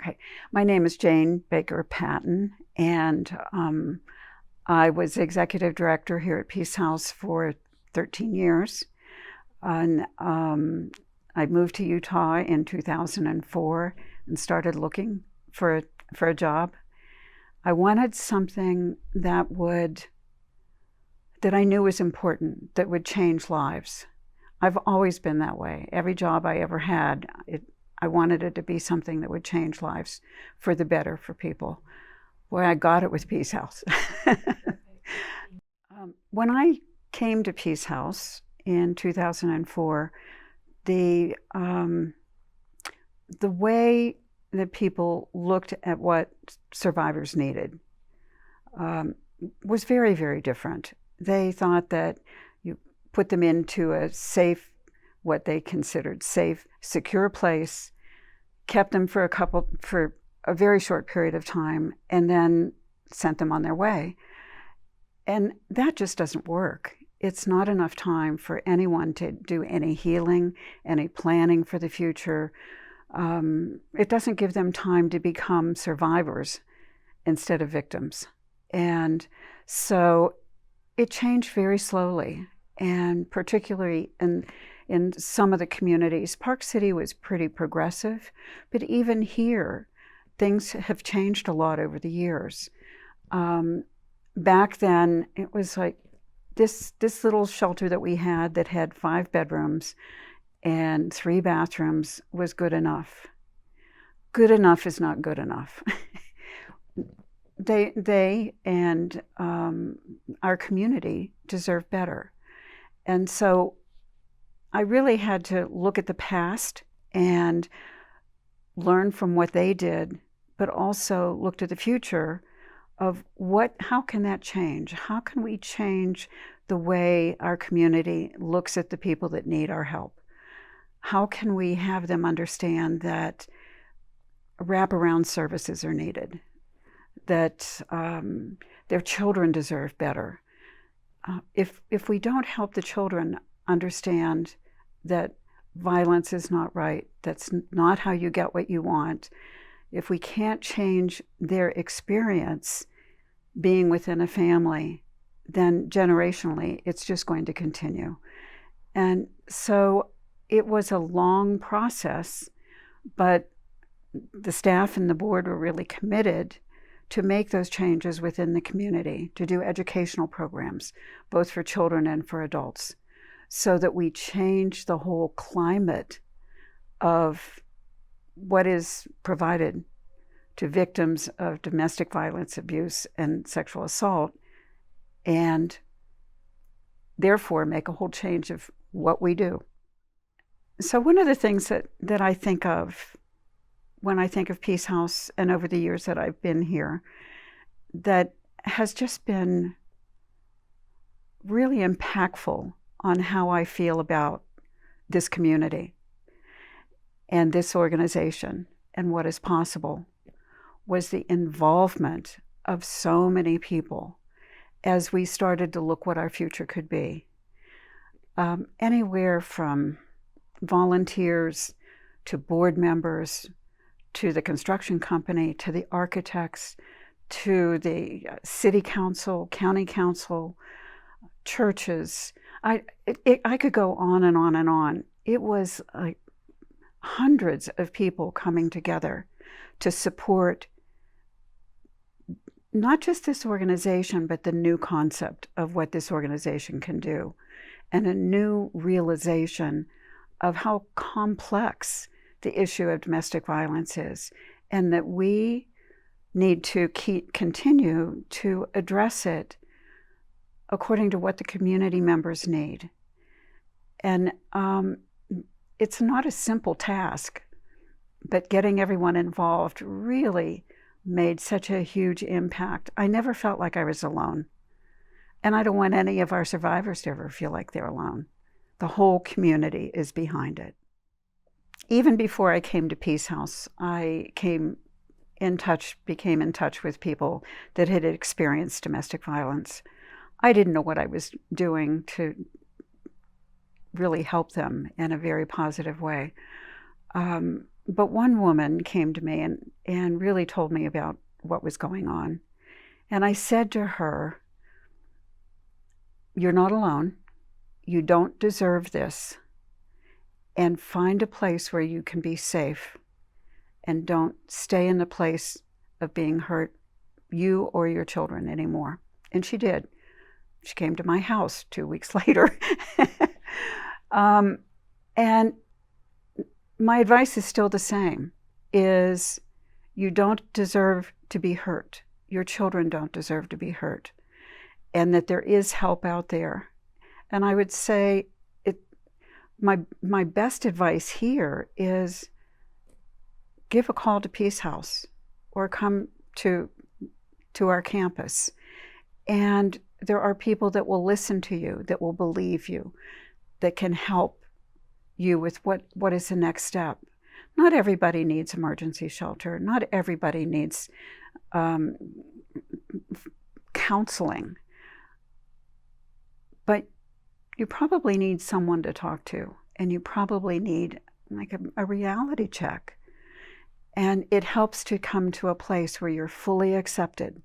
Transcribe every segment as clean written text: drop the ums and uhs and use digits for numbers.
Okay. My name is Jane Baker Patton, and I was executive director here at Peace House for 13 years. And I moved to Utah in 2004 and started looking for a job. I wanted something that I knew was important, that would change lives. I've always been that way. Every job I ever had, I wanted it to be something that would change lives for the better for people. Boy, I got it with Peace House. When I came to Peace House in 2004, the way that people looked at what survivors needed was very, very different. They thought that you put them into a safe, what they considered safe, secure place, kept them for a very short period of time, and then sent them on their way. And that just doesn't work. It's not enough time for anyone to do any healing, any planning for the future. It doesn't give them time to become survivors instead of victims. And so it changed very slowly, and particularly in some of the communities. Park City was pretty progressive, but even here, things have changed a lot over the years. Back then, it was like this little shelter that we had that had 5 bedrooms and 3 bathrooms was good enough. Good enough is not good enough. They and our community deserve better. And so I really had to look at the past and learn from what they did, but also look to the future of how can that change? How can we change the way our community looks at the people that need our help? How can we have them understand that wraparound services are needed, that their children deserve better? If we don't help the children understand that violence is not right, that's not how you get what you want, if we can't change their experience being within a family, then generationally it's just going to continue. And so it was a long process, but the staff and the board were really committed to make those changes within the community, to do educational programs, both for children and for adults, so that we change the whole climate of what is provided to victims of domestic violence, abuse, and sexual assault, and therefore make a whole change of what we do. So one of the things that I think of when I think of Peace House, and over the years that I've been here, that has just been really impactful on how I feel about this community and this organization and what is possible, was the involvement of so many people as we started to look what our future could be. Anywhere from volunteers to board members, to the construction company, to the architects, to the city council, county council, churches. I could go on and on and on. It was like hundreds of people coming together to support not just this organization, but the new concept of what this organization can do, and a new realization of how complex the issue of domestic violence is, and that we need to continue to address it according to what the community members need. And it's not a simple task, but getting everyone involved really made such a huge impact. I never felt like I was alone. And I don't want any of our survivors to ever feel like they're alone. The whole community is behind it. Even before I came to Peace House, I became in touch with people that had experienced domestic violence. I didn't know what I was doing to really help them in a very positive way. But one woman came to me and really told me about what was going on. And I said to her, "You're not alone. You don't deserve this. And find a place where you can be safe. And don't stay in the place of being hurt, you or your children, anymore." And she did. She came to my house 2 weeks later. And my advice is still the same, is you don't deserve to be hurt. Your children don't deserve to be hurt. And that there is help out there. And I would say my best advice here is give a call to Peace House or come to our campus. And there are people that will listen to you, that will believe you, that can help you with what is the next step. Not everybody needs emergency shelter. Not everybody needs counseling. But you probably need someone to talk to, and you probably need like a reality check. And it helps to come to a place where you're fully accepted.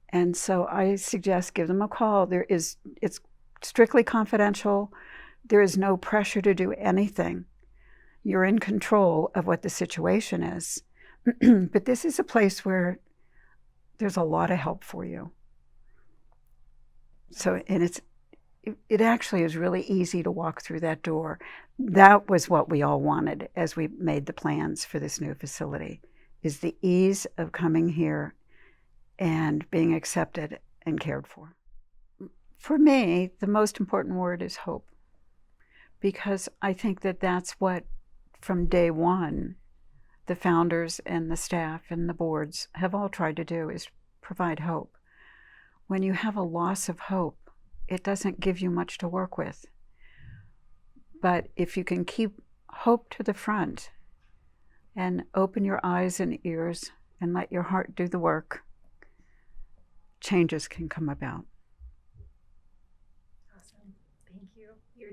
And so I suggest give them a call. It's strictly confidential. There is no pressure to do anything. You're in control of what the situation is. But this is a place where there's a lot of help for you. So, and it actually is really easy to walk through that door. That was what we all wanted as we made the plans for this new facility, is the ease of coming here and being accepted and cared for. For me, the most important word is hope, because I think that that's what, from day one, the founders and the staff and the boards have all tried to do, is provide hope. When you have a loss of hope, it doesn't give you much to work with. But if you can keep hope to the front and open your eyes and ears and let your heart do the work, changes can come about.